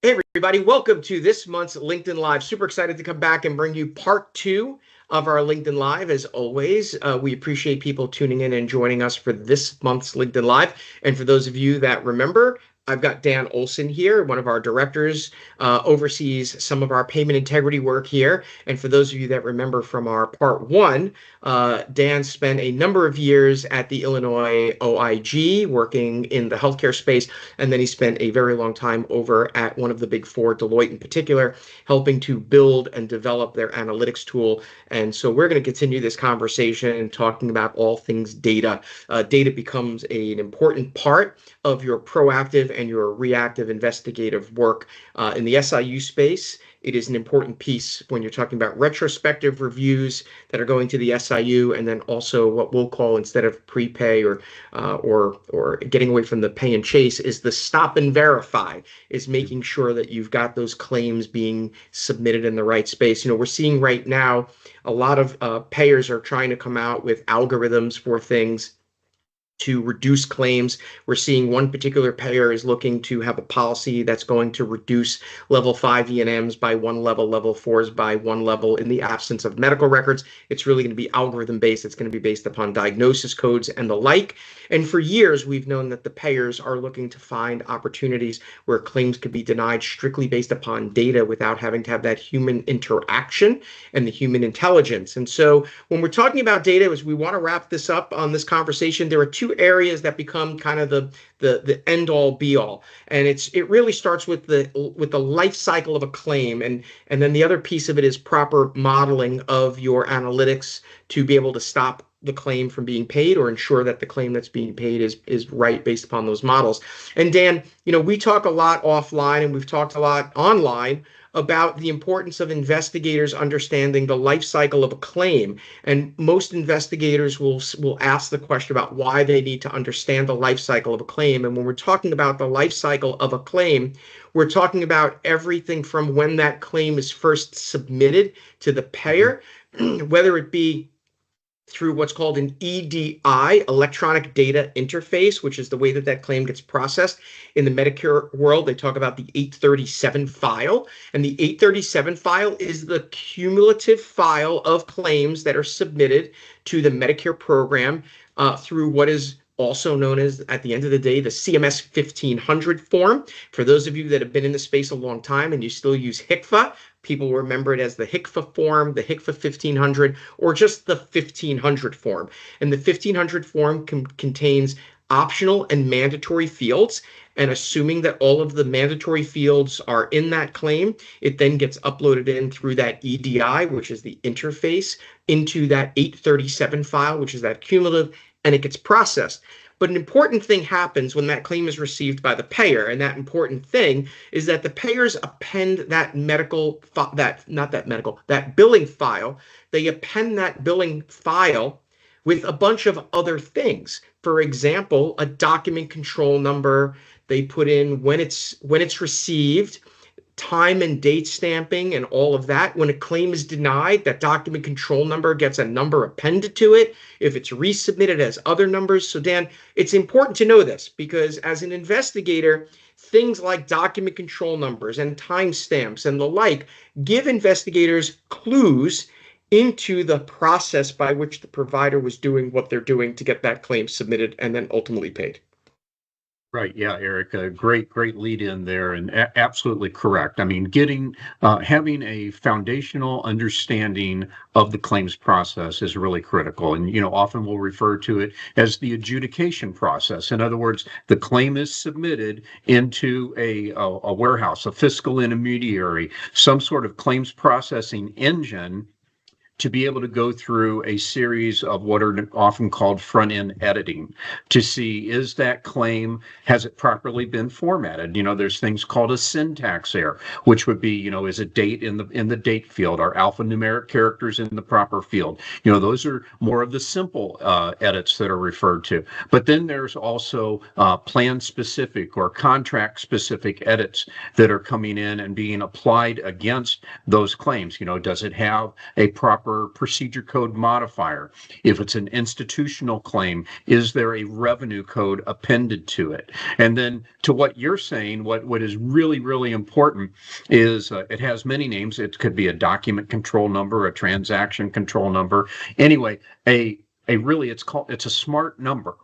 Hey, everybody. Welcome to this month's LinkedIn Live. Super excited to come back and bring you part two of our LinkedIn Live. As always, we appreciate people tuning in and joining us for this month's LinkedIn Live. And for those of you that remember, I've got Dan Olson here, one of our directors, oversees some of our payment integrity work here. And for those of you that remember from our part one, Dan spent a number of years at the Illinois OIG working in the healthcare space. And then he spent a very long time over at one of the big four, Deloitte in particular, helping to build and develop their analytics tool. And so we're going to continue this conversation and talking about all things data. Data becomes an important part of your proactive and your reactive investigative work in the SIU space. It is an important piece when you're talking about retrospective reviews that are going to the SIU, and then also what we'll call, instead of prepay or getting away from the pay and chase, is the stop and verify, is making sure that you've got those claims being submitted in the right space. We're seeing right now a lot of payers are trying to come out with algorithms for things to reduce claims. We're seeing one particular payer is looking to have a policy that's going to reduce level 5 E&Ms by one level, level 4s by one level in the absence of medical records. It's really going to be algorithm based. It's going to be based upon diagnosis codes and the like. And for years, we've known that the payers are looking to find opportunities where claims could be denied strictly based upon data without having to have that human interaction and the human intelligence. And so when we're talking about data, as we want to wrap this up on this conversation, there are two areas that become kind of the end all be all, and it really starts with the life cycle of a claim, and then the other piece of it is proper modeling of your analytics to be able to stop the claim from being paid or ensure that the claim that's being paid is right based upon those models. And Dan, we talk a lot offline and we've talked a lot online about the importance of investigators understanding the life cycle of a claim. And most investigators will ask the question about why they need to understand the life cycle of a claim. And when we're talking about the life cycle of a claim, we're talking about everything from when that claim is first submitted to the payer, whether it be through what's called an EDI, electronic data interface, which is the way that claim gets processed. In the Medicare world, they talk about the 837 file, and the 837 file is the cumulative file of claims that are submitted to the Medicare program through what is also known as, at the end of the day, the CMS 1500 form. For those of you that have been in the space a long time and you still use HCFA, people remember it as the HCFA form, the HCFA 1500, or just the 1500 form. And the 1500 form contains optional and mandatory fields. And assuming that all of the mandatory fields are in that claim, it then gets uploaded in through that EDI, which is the interface, into that 837 file, which is that cumulative, and it gets processed. But an important thing happens when that claim is received by the payer, and that important thing is that the payers append that billing file. They append that billing file with a bunch of other things. For example, a document control number. They put in when it's received, time and date stamping, and all of that. When a claim is denied, that document control number gets a number appended to it. If it's resubmitted, it has other numbers. So Dan, it's important to know this because as an investigator, things like document control numbers and timestamps and the like give investigators clues into the process by which the provider was doing what they're doing to get that claim submitted and then ultimately paid. Right. Yeah, Eric, a great lead in there, and absolutely correct. I mean, having a foundational understanding of the claims process is really critical. And, often we'll refer to it as the adjudication process. In other words, the claim is submitted into a warehouse, a fiscal intermediary, some sort of claims processing engine to be able to go through a series of what are often called front-end editing to see, is that claim, has it properly been formatted? There's things called a syntax error, which would be, is a date in the date field, are alphanumeric characters in the proper field? Those are more of the simple edits that are referred to. But then there's also plan-specific or contract-specific edits that are coming in and being applied against those claims. Does it have a proper number, procedure code modifier? If it's an institutional claim, is there a revenue code appended to it? And then to what you're saying, what is really, really important is it has many names. It could be a document control number, a transaction control number. Anyway, it's a smart number.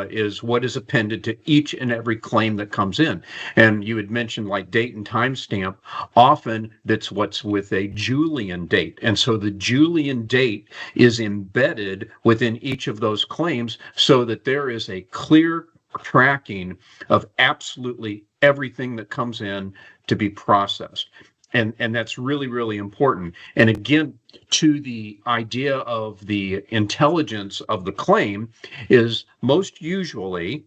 Is what is appended to each and every claim that comes in. And you had mentioned like date and timestamp. Often that's what's with a Julian date. And so the Julian date is embedded within each of those claims so that there is a clear tracking of absolutely everything that comes in to be processed. And that's really, really important. And again, to the idea of the intelligence of the claim is most usually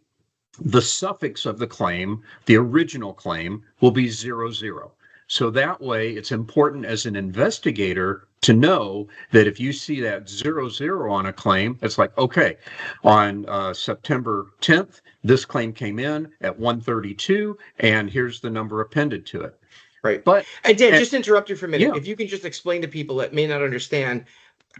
the suffix of the claim, the original claim, will be 00. So that way it's important as an investigator to know that if you see that 00 on a claim, it's like, okay, on September 10th, this claim came in at 1:32, and here's the number appended to it. Right. And Dan, just interrupt you for a minute. Yeah. If you can just explain to people that may not understand,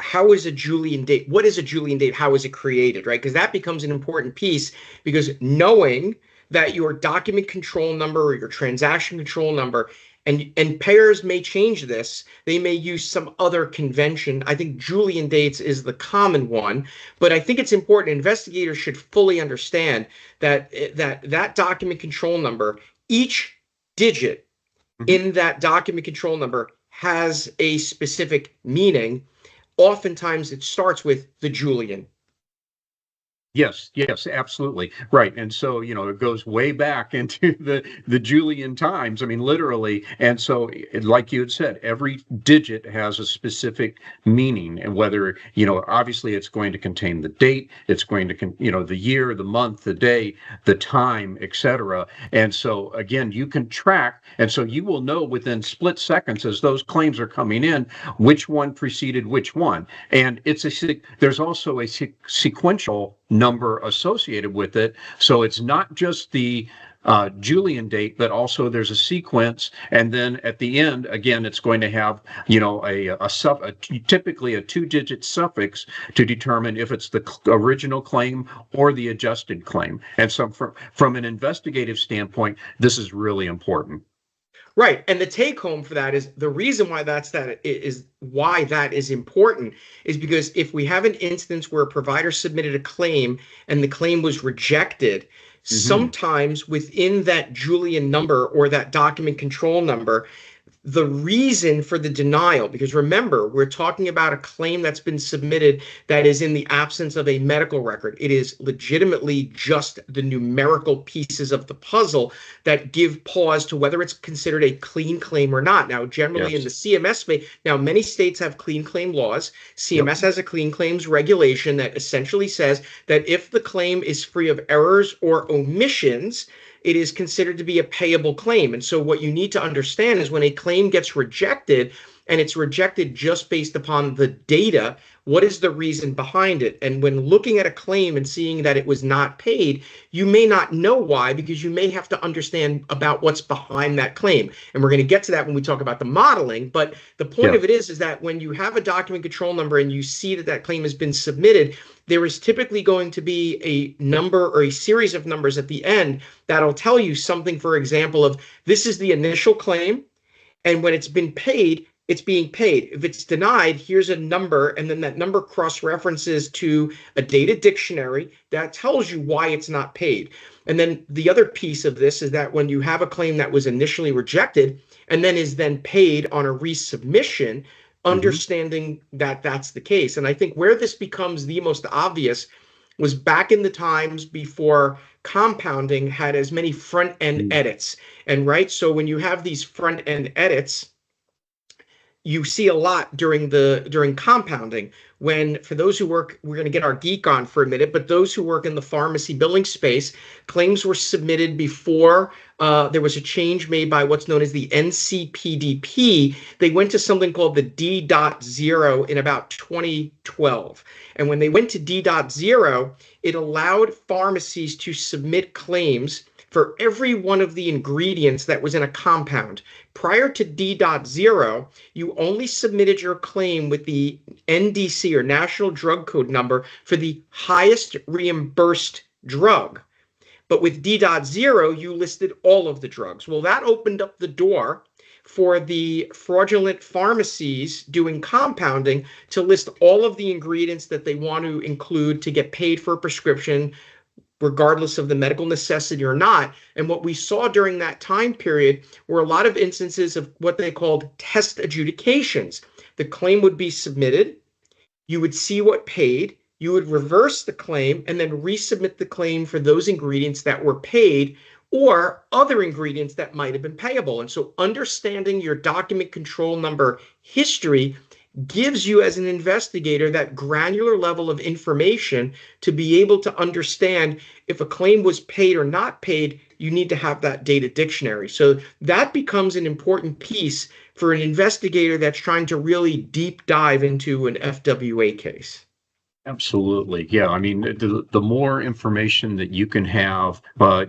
how is a Julian date? What is a Julian date? How is it created? Right. Because that becomes an important piece, because knowing that your document control number or your transaction control number, and payers may change this, they may use some other convention. I think Julian dates is the common one, but I think it's important. Investigators should fully understand that document control number, each digit in that document control number has a specific meaning. Oftentimes it starts with the Julian. Yes, absolutely. Right. And so, it goes way back into the Julian times. I mean, literally. And so, like you had said, every digit has a specific meaning, and whether, obviously it's going to contain the date, it's going to, the year, the month, the day, the time, etc. And so, again, you can track. And so you will know within split seconds as those claims are coming in, which one preceded which one. And there's also a sequential number associated with it. So it's not just the Julian date, but also there's a sequence. And then at the end, again, it's going to have, typically a 2-digit suffix to determine if it's the original claim or the adjusted claim. And so from an investigative standpoint, this is really important. Right. And the take home for that is the reason why that is important is because if we have an instance where a provider submitted a claim and the claim was rejected, sometimes within that Julian number or that document control number, the reason for the denial, because remember, we're talking about a claim that's been submitted that is in the absence of a medical record. It is legitimately just the numerical pieces of the puzzle that give pause to whether it's considered a clean claim or not. Now, generally in the CMS space, now many states have clean claim laws. CMS has a clean claims regulation that essentially says that if the claim is free of errors or omissions, it is considered to be a payable claim. And so what you need to understand is when a claim gets rejected, and it's rejected just based upon the data, what is the reason behind it? And when looking at a claim and seeing that it was not paid, you may not know why, because you may have to understand about what's behind that claim. And we're going to get to that when we talk about the modeling. But the point of it is that when you have a document control number and you see that that claim has been submitted, there is typically going to be a number or a series of numbers at the end that'll tell you something, for example, of this is the initial claim, and when it's been paid, it's being paid. If it's denied, here's a number, and then that number cross-references to a data dictionary that tells you why it's not paid. And then the other piece of this is that when you have a claim that was initially rejected and then is then paid on a resubmission, understanding that that's the case. And I think where this becomes the most obvious was back in the times before compounding had as many front-end edits. And so when you have these front-end edits, you see a lot during compounding when, for those who work, we're going to get our geek on for a minute, but those who work in the pharmacy billing space, claims were submitted before there was a change made by what's known as the NCPDP. They went to something called the D.0 in about 2012. And when they went to D.0, it allowed pharmacies to submit claims for every one of the ingredients that was in a compound. Prior to D.0, you only submitted your claim with the NDC or National Drug Code number for the highest reimbursed drug. But with D.0, you listed all of the drugs. Well, that opened up the door for the fraudulent pharmacies doing compounding to list all of the ingredients that they want to include to get paid for a prescription, regardless of the medical necessity or not. And what we saw during that time period were a lot of instances of what they called test adjudications. The claim would be submitted, you would see what paid, you would reverse the claim, and then resubmit the claim for those ingredients that were paid or other ingredients that might have been payable. And so understanding your document control number history gives you, as an investigator, that granular level of information to be able to understand if a claim was paid or not paid. You need to have that data dictionary. So that becomes an important piece for an investigator that's trying to really deep dive into an FWA case. Absolutely. Yeah. I mean, the more information that you can have, at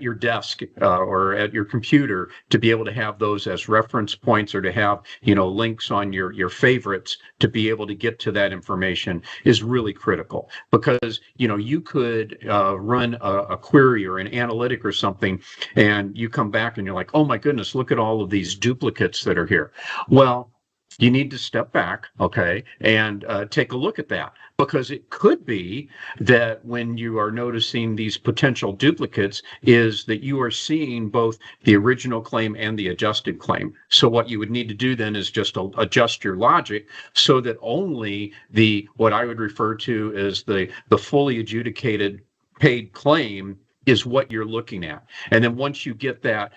your desk or at your computer to be able to have those as reference points or to have, links on your favorites to be able to get to that information is really critical because, you could run a query or an analytic or something, and you come back and you're like, oh my goodness, look at all of these duplicates that are here. Well, you need to step back, okay, and take a look at that because it could be that when you are noticing these potential duplicates is that you are seeing both the original claim and the adjusted claim. So what you would need to do then is just adjust your logic so that only what I would refer to as the fully adjudicated paid claim is what you're looking at. And then once you get that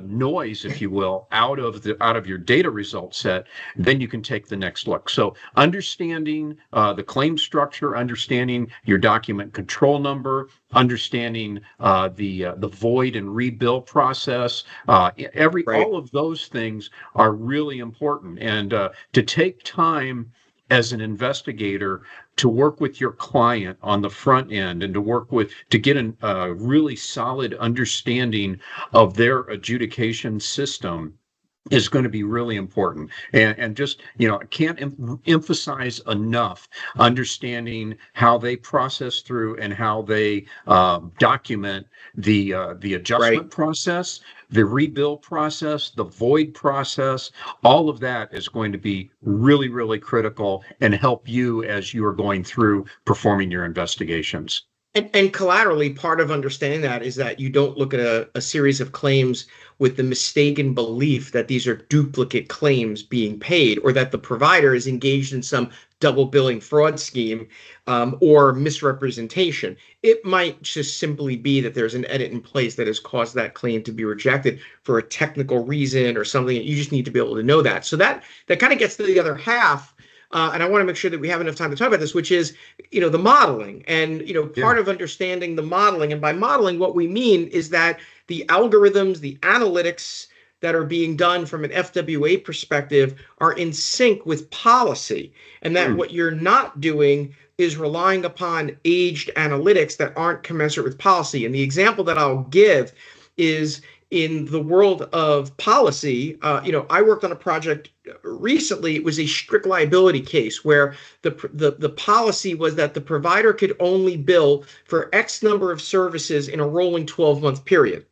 noise, if you will, out of your data result set, then you can take the next look. So understanding the claim structure, understanding your document control number, understanding the void and rebill process, all of those things are really important. And to take time as an investigator to work with your client on the front end and to get a really solid understanding of their adjudication system is going to be really important. And just, I can't emphasize enough understanding how they process through and how they document the adjustment process, the rebill process, the void process. All of that is going to be really, really critical and help you as you are going through performing your investigations. And collaterally, part of understanding that is that you don't look at a series of claims with the mistaken belief that these are duplicate claims being paid or that the provider is engaged in some double billing fraud scheme or misrepresentation. It might just simply be that there's an edit in place that has caused that claim to be rejected for a technical reason or something. You just need to be able to know that. So that kind of gets to the other half. And I want to make sure that we have enough time to talk about this, which is, the modeling and, part of understanding the modeling. And by modeling, what we mean is that the algorithms, the analytics that are being done from an FWA perspective are in sync with policy. And that what you're not doing is relying upon aged analytics that aren't commensurate with policy. And the example that I'll give is in the world of policy. I worked on a project recently. It was a strict liability case where the policy was that the provider could only bill for X number of services in a rolling 12-month period.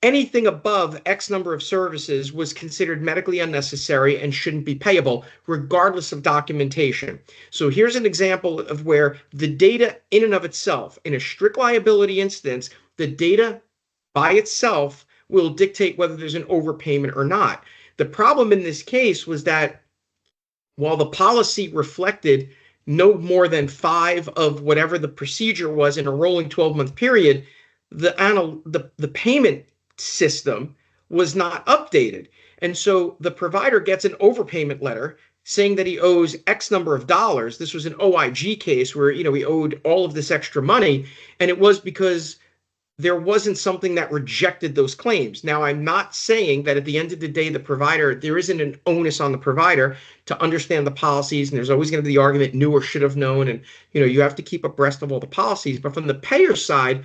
Anything above X number of services was considered medically unnecessary and shouldn't be payable, regardless of documentation. So here's an example of where the data in and of itself, in a strict liability instance, the data by itself will dictate whether there's an overpayment or not. The problem in this case was that while the policy reflected no more than 5 of whatever the procedure was in a rolling 12-month period, the payment system was not updated. And so the provider gets an overpayment letter saying that he owes X number of dollars. This was an OIG case where, he owed all of this extra money. And it was because there wasn't something that rejected those claims. Now, I'm not saying that at the end of the day, there isn't an onus on the provider to understand the policies. And there's always going to be the argument knew or should have known. And, you have to keep abreast of all the policies. But from the payer side,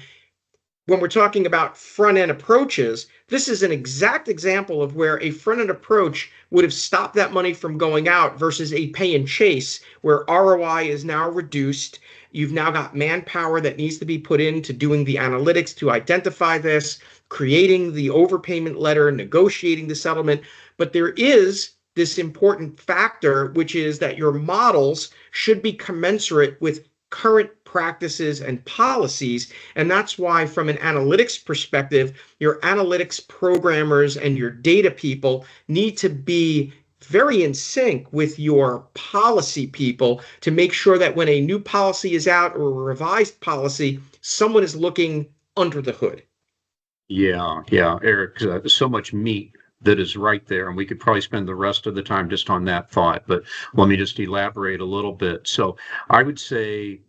when we're talking about front-end approaches, this is an exact example of where a front-end approach would have stopped that money from going out versus a pay and chase, where ROI is now reduced. You've now got manpower that needs to be put into doing the analytics to identify this, creating the overpayment letter, negotiating the settlement. But there is this important factor, which is that your models should be commensurate with current practices and policies. And that's why, from an analytics perspective, your analytics programmers and your data people need to be very in sync with your policy people to make sure that when a new policy is out or a revised policy, someone is looking under the hood. Yeah, Eric, so much meat that is right there, and we could probably spend the rest of the time just on that thought, but let me just elaborate a little bit. So I would say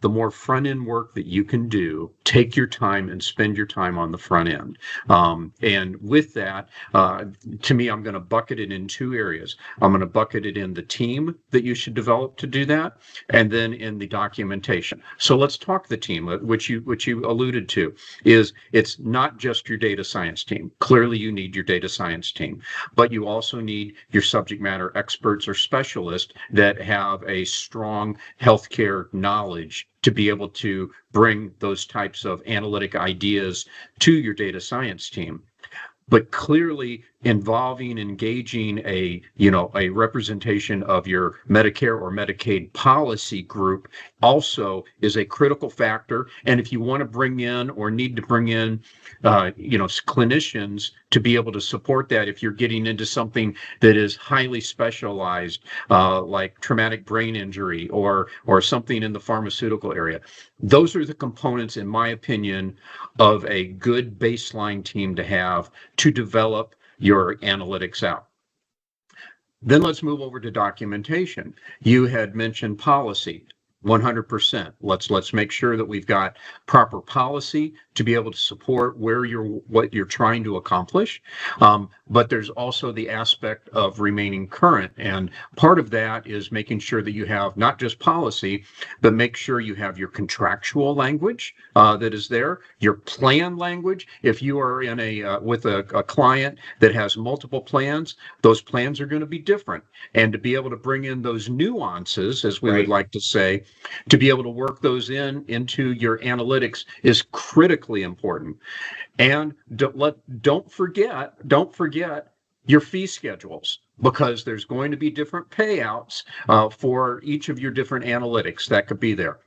the more front end work that you can do, take your time and spend your time on the front end. And with that, to me, I'm going to bucket it in two areas. I'm going to bucket it in the team that you should develop to do that, and then in the documentation. So let's talk the team, which you alluded to, is it's not just your data science team. Clearly, you need your data science team, but you also need your subject matter experts or specialists that have a strong healthcare knowledge to be able to bring those types of analytic ideas to your data science team. But clearly engaging a representation of your Medicare or Medicaid policy group also is a critical factor. And if you want to bring in or need to bring in clinicians to be able to support that, if you're getting into something that is highly specialized, like traumatic brain injury or something in the pharmaceutical area, those are the components, in my opinion, of a good baseline team to have to develop your analytics out. Then let's move over to documentation. You had mentioned policy. 100%. Let's make sure that we've got proper policy to be able to support what you're trying to accomplish. But there's also the aspect of remaining current, and part of that is making sure that you have not just policy, but make sure you have your contractual language that is there, your plan language. If you are in with a client that has multiple plans, those plans are going to be different, and to be able to bring in those nuances, as we would like to say, to be able to work those into your analytics is critically important. And don't forget your fee schedules, because there's going to be different payouts for each of your different analytics that could be there.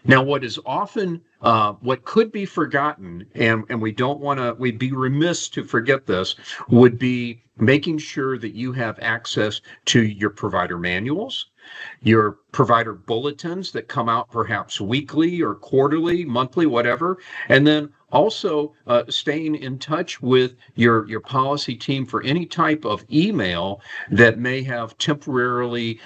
Now, what is often, what could be forgotten, and we'd be remiss to forget this, would be making sure that you have access to your provider manuals, your provider bulletins that come out perhaps weekly or quarterly, monthly, whatever, and then also staying in touch with your policy team for any type of email that may have temporarily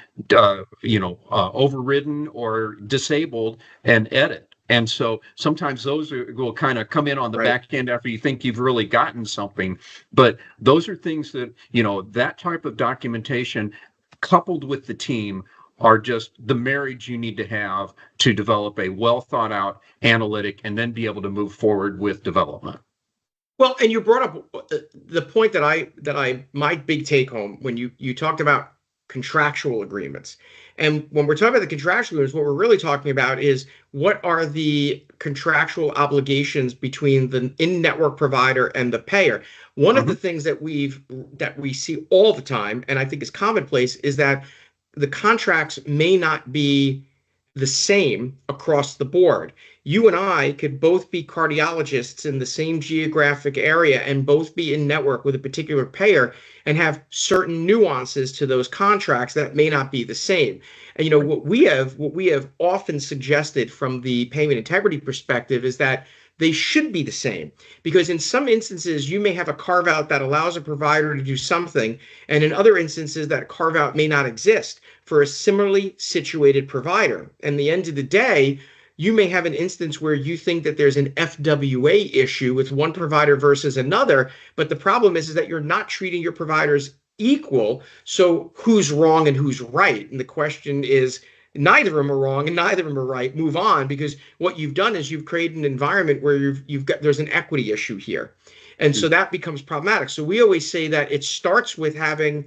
overridden or disabled an edit. And so sometimes those will kind of come in on the back end after you think you've really gotten something. But those are things that, that type of documentation coupled with the team are just the marriage you need to have to develop a well thought out analytic and then be able to move forward with development. Well, and you brought up the point that my big take home when you talked about contractual agreements. And when we're talking about the contractual agreements, what we're really talking about is what are the contractual obligations between the in-network provider and the payer. One of the things that we see all the time, and I think is commonplace, is that the contracts may not be the same across the board. You and I could both be cardiologists in the same geographic area and both be in network with a particular payer and have certain nuances to those contracts that may not be the same. And what we have often suggested from the payment integrity perspective is that they should be the same, because in some instances you may have a carve out that allows a provider to do something, and in other instances that carve out may not exist for a similarly situated provider. And at the end of the day, you may have an instance where you think that there's an FWA issue with one provider versus another, but the problem is that you're not treating your providers equal. So who's wrong and who's right? And the question is, neither of them are wrong and neither of them are right. Move on, because what you've done is you've created an environment where you've got, there's an equity issue here. And so that becomes problematic. So we always say that it starts with having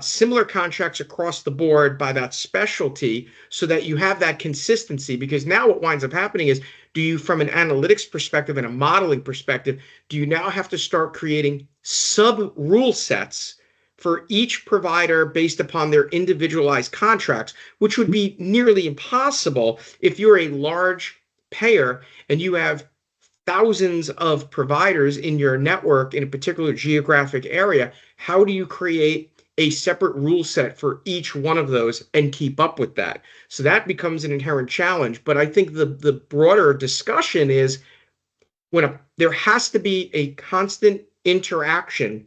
similar contracts across the board by that specialty, so that you have that consistency. Because now what winds up happening is, do you, from an analytics perspective and a modeling perspective, do you now have to start creating sub rule sets for each provider based upon their individualized contracts, which would be nearly impossible if you're a large payer and you have thousands of providers in your network in a particular geographic area. How do you create a separate rule set for each one of those and keep up with that? So that becomes an inherent challenge. But I think the broader discussion is, there has to be a constant interaction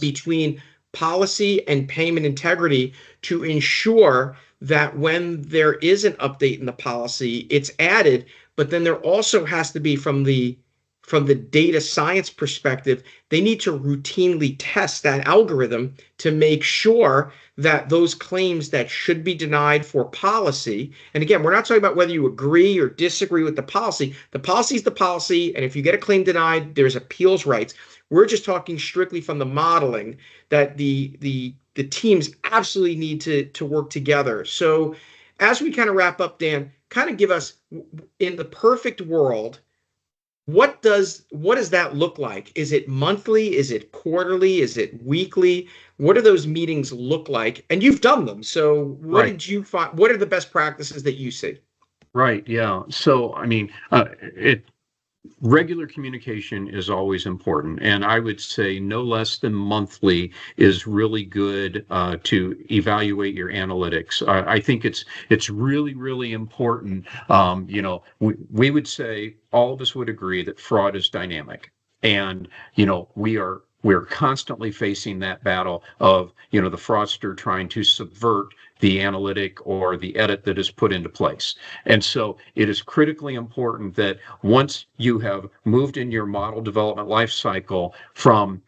between policy and payment integrity to ensure that when there is an update in the policy, it's added. But then there also has to be, from the data science perspective, they need to routinely test that algorithm to make sure that those claims that should be denied for policy, and again, we're not talking about whether you agree or disagree with the policy. The policy is the policy, and if you get a claim denied, there's appeals rights. We're just talking strictly from the modeling that the teams absolutely need to work together. So as we kind of wrap up, Dan, kind of give us, in the perfect world, what does that look like? Is it monthly? Is it quarterly? Is it weekly? What do those meetings look like? And you've done them. So what did you find? What are the best practices that you see? Right. Yeah. So, I mean, regular communication is always important, and I would say no less than monthly is really good to evaluate your analytics. I think it's really, really important. We would say, all of us would agree that fraud is dynamic, and we're constantly facing that battle of the fraudster trying to subvert the analytic or the edit that is put into place. And so it is critically important that once you have moved in your model development lifecycle from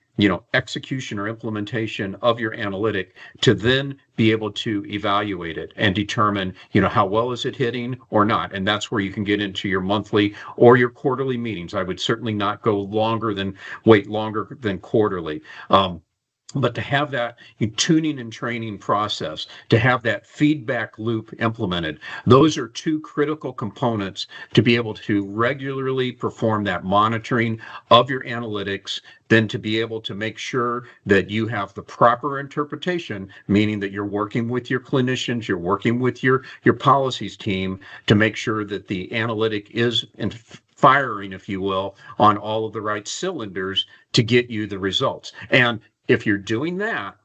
execution or implementation of your analytic, to then be able to evaluate it and determine, how well is it hitting or not. And that's where you can get into your monthly or your quarterly meetings. I would certainly not wait longer than quarterly. But to have that tuning and training process, to have that feedback loop implemented, those are two critical components to be able to regularly perform that monitoring of your analytics, then to be able to make sure that you have the proper interpretation, meaning that you're working with your clinicians, you're working with your policies team to make sure that the analytic is firing, if you will, on all of the right cylinders to get you the results. And if you're doing that,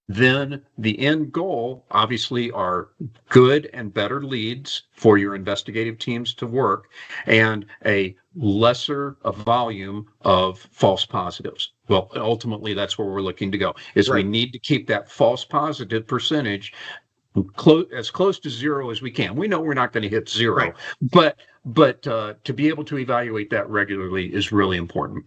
then the end goal obviously are good and better leads for your investigative teams to work, and a lesser volume of false positives. Well, ultimately, that's where we're looking to go, is we need to keep that false positive percentage as close to zero as we can. We know we're not going to hit zero, but to be able to evaluate that regularly is really important.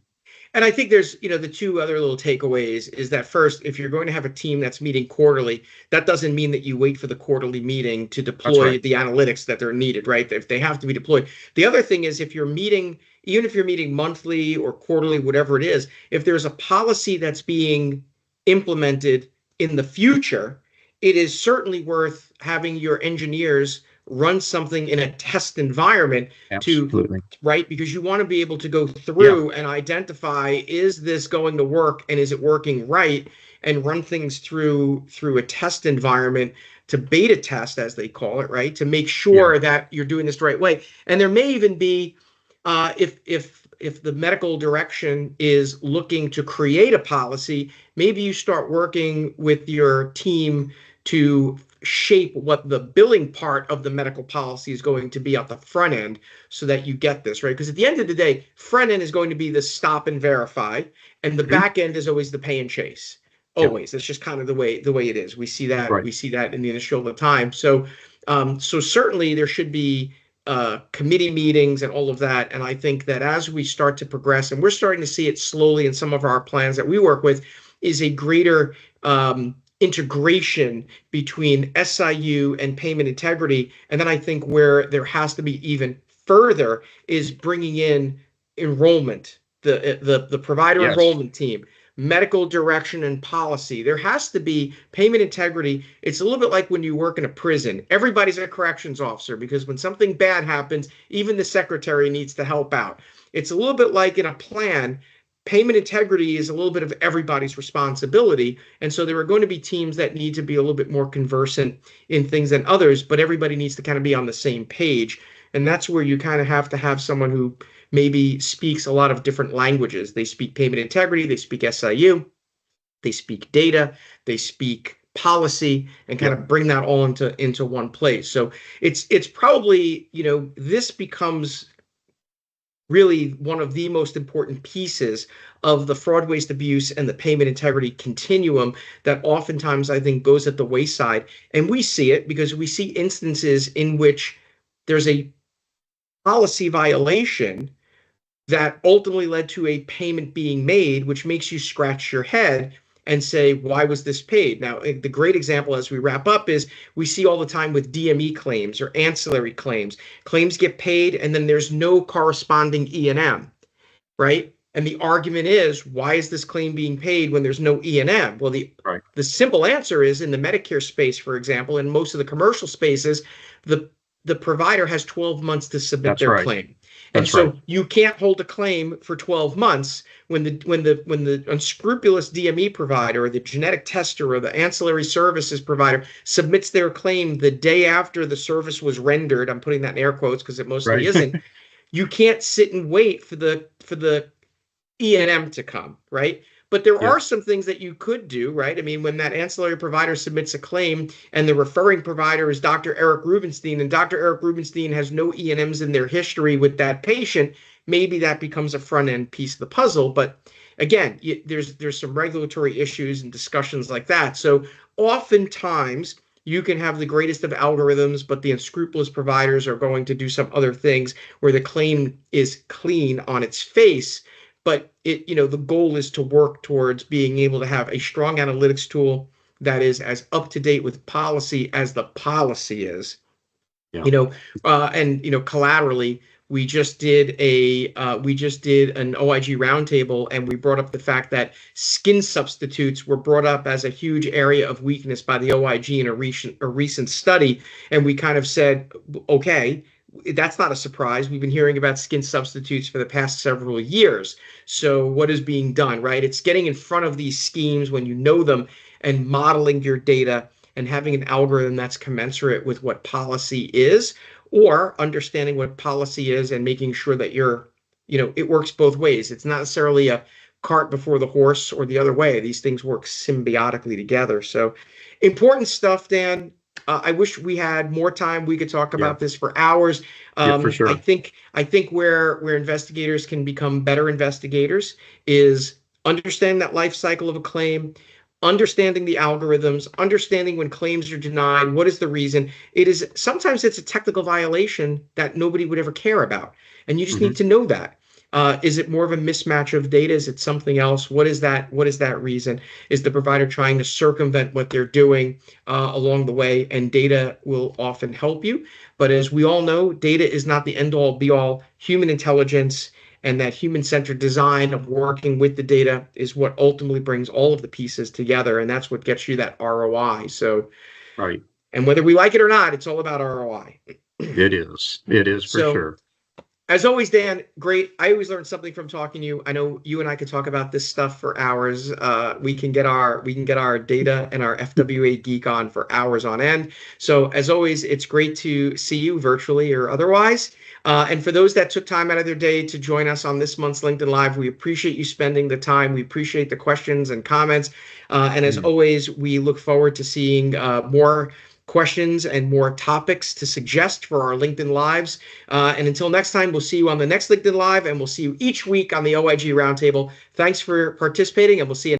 And I think there's, the two other little takeaways is that, first, if you're going to have a team that's meeting quarterly, that doesn't mean that you wait for the quarterly meeting to deploy the analytics that are needed, right? If they have to be deployed. The other thing is, if you're meeting, even if you're meeting monthly or quarterly, whatever it is, if there's a policy that's being implemented in the future, it is certainly worth having your engineers run something in a test environment. Absolutely. Because you want to be able to go through and identify, is this going to work and is it working right, and run things through a test environment to beta test, as they call it, right, to make sure that you're doing this the right way. And there may even be, if the medical direction is looking to create a policy, maybe you start working with your team to shape what the billing part of the medical policy is going to be at the front end, so that you get this right. Because at the end of the day, front end is going to be the stop and verify, and the back end is always the pay and chase. Always. That's just kind of the way it is. We see that we see that in the industry all the time. So certainly there should be committee meetings and all of that. And I think that as we start to progress, and we're starting to see it slowly in some of our plans that we work with, is a greater integration between SIU and payment integrity. And then I think where there has to be even further is bringing in enrollment, the provider Yes. enrollment team, medical direction and policy. There has to be payment integrity. It's a little bit like when you work in a prison. Everybody's a corrections officer because when something bad happens, even the secretary needs to help out. It's a little bit like in a plan. Payment integrity is a little bit of everybody's responsibility. And so there are going to be teams that need to be a little bit more conversant in things than others, but everybody needs to kind of be on the same page. And that's where you kind of have to have someone who maybe speaks a lot of different languages. They speak payment integrity, they speak SIU, they speak data, they speak policy, and kind of bring that all into one place. So it's probably, this becomes really one of the most important pieces of the fraud, waste, abuse, and the payment integrity continuum that oftentimes I think goes at the wayside. And we see it because we see instances in which there's a policy violation that ultimately led to a payment being made, which makes you scratch your head and say, why was this paid? Now, the great example as we wrap up is we see all the time with DME claims or ancillary claims. Claims get paid and then there's no corresponding E&M, right? And the argument is, why is this claim being paid when there's no E&M? Well, the simple answer is in the Medicare space, for example, in most of the commercial spaces, the provider has 12 months to submit their claim. And so you can't hold a claim for 12 months when the unscrupulous DME provider or the genetic tester or the ancillary services provider submits their claim the day after the service was rendered. I'm putting that in air quotes because it mostly isn't. You can't sit and wait for the E&M to come, right? But there are some things that you could do, right? I mean, when that ancillary provider submits a claim and the referring provider is Dr. Eric Rubenstein, and Dr. Eric Rubenstein has no E&Ms in their history with that patient, maybe that becomes a front-end piece of the puzzle. But again, there's some regulatory issues and discussions like that. So oftentimes you can have the greatest of algorithms, but the unscrupulous providers are going to do some other things where the claim is clean on its face. But the goal is to work towards being able to have a strong analytics tool that is as up to date with policy as the policy is. Collaterally, we just did an OIG roundtable, and we brought up the fact that skin substitutes were brought up as a huge area of weakness by the OIG in a recent study, and we kind of said, okay, that's not a surprise. We've been hearing about skin substitutes for the past several years. So what is being done, right? It's getting in front of these schemes when you know them and modeling your data and having an algorithm that's commensurate with what policy is, or understanding what policy is and making sure that it works both ways. It's not necessarily a cart before the horse or the other way. These things work symbiotically together. So important stuff, Dan. I wish we had more time. We could talk about this for hours. For sure. I think where investigators can become better investigators is understanding that life cycle of a claim, understanding the algorithms, understanding when claims are denied, what is the reason. Sometimes it's a technical violation that nobody would ever care about, and you just need to know that. Is it more of a mismatch of data? Is it something else? What is that reason? Is the provider trying to circumvent what they're doing along the way? And data will often help you. But as we all know, data is not the end-all, be-all. Human intelligence and that human-centered design of working with the data is what ultimately brings all of the pieces together, and that's what gets you that ROI. So, and whether we like it or not, it's all about ROI. It is for sure. As always, Dan, great. I always learn something from talking to you. I know you and I could talk about this stuff for hours. We can get our data and our FWA geek on for hours on end. So as always, it's great to see you virtually or otherwise. And for those that took time out of their day to join us on this month's LinkedIn Live, we appreciate you spending the time. We appreciate the questions and comments. And as always, we look forward to seeing more questions and more topics to suggest for our LinkedIn Lives. And until next time, we'll see you on the next LinkedIn Live, and we'll see you each week on the OIG Roundtable. Thanks for participating, and we'll see you